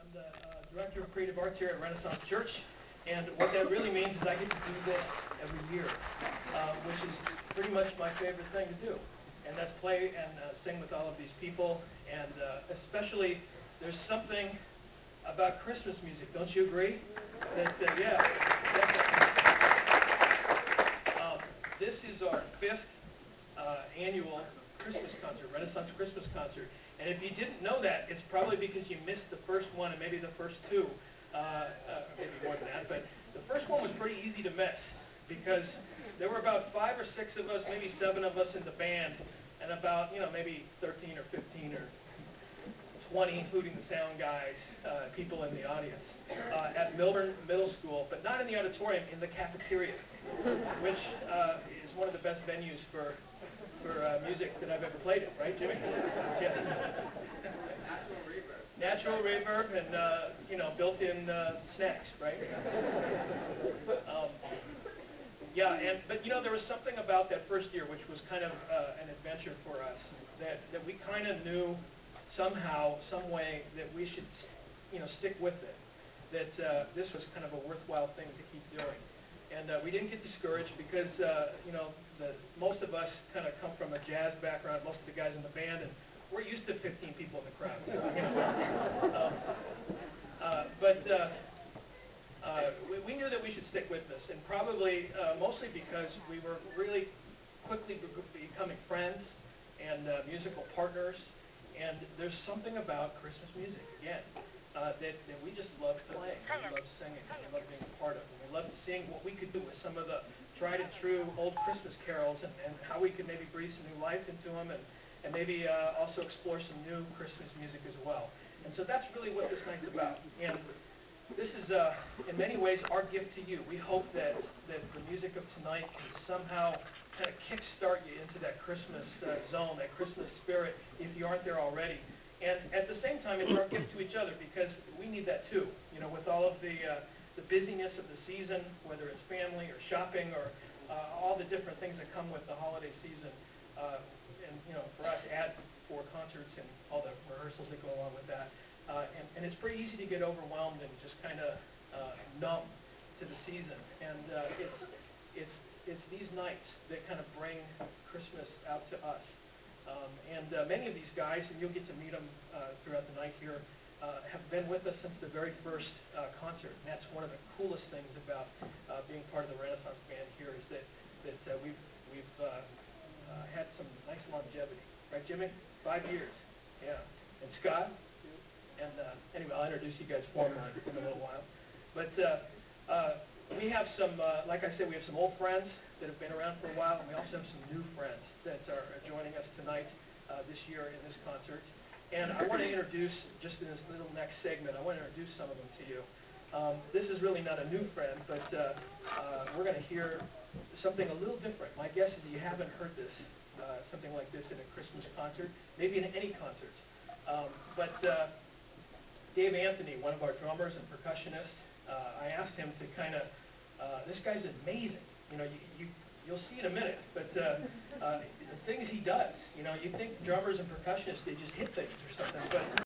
I'm the Director of Creative Arts here at Renaissance Church, and what that really means is I get to do this every year, which is pretty much my favorite thing to do, and that's play and sing with all of these people, and especially there's something about Christmas music, don't you agree? That, yeah. This is our 5th annual Christmas concert, Renaissance Christmas concert. And if you didn't know that, it's probably because you missed the first one and maybe the first two, maybe more than that. But the first one was pretty easy to miss because there were about 5 or 6 of us, maybe 7 of us in the band, and about, maybe 13 or 15 or 20, including the sound guys, people in the audience, at Milburn Middle School, but not in the auditorium, in the cafeteria, which is one of the best venues for music that I've ever played in, right, Jimmy? Yes. Natural reverb and, built-in snacks, right? But there was something about that first year which was kind of an adventure for us, that we kind of knew somehow, some way, that we should, stick with it, that this was kind of a worthwhile thing to keep doing. And we didn't get discouraged because, most of us kind of come from a jazz background, most of the guys in the band, and we're used to 15 people in the crowd. So, we knew that we should stick with this, and probably mostly because we were really quickly becoming friends and musical partners. And there's something about Christmas music, again, that we just love playing, and we love singing, and we love being a part of, and we love seeing what we could do with some of the tried and true old Christmas carols, and how we could maybe breathe some new life into them, and maybe also explore some new Christmas music as well. And so that's really what this night's about. And this is, in many ways, our gift to you. We hope that the music of tonight can somehow kind of kickstart you into that Christmas zone, that Christmas spirit, if you aren't there already. And at the same time, it's our gift to each other, because we need that too. With all of the busyness of the season, whether it's family or shopping or all the different things that come with the holiday season. For us, add 4 concerts and all the rehearsals that go along with that. And it's pretty easy to get overwhelmed and just kind of numb to the season. And it's these nights that kind of bring Christmas out to us. Many of these guys, and you'll get to meet them throughout the night here, have been with us since the very first concert. And that's one of the coolest things about being part of the Renaissance Band here, is that we've had some nice longevity. Right, Jimmy? 5 years. Yeah. And Scott? And anyway, I'll introduce you guys formally in a little while. But we have some, like I said, we have some old friends that have been around for a while, and we also have some new friends that are joining us tonight, this year in this concert. And I want to introduce, just in this little next segment, I want to introduce some of them to you. This is really not a new friend, but we're going to hear something a little different. My guess is that you haven't heard this, something like this in a Christmas concert, maybe in any concert. Dave Anthony, one of our drummers and percussionists, I asked him to kind of, this guy's amazing. You'll see in a minute, but the things he does, you think drummers and percussionists, they just hit things or something, but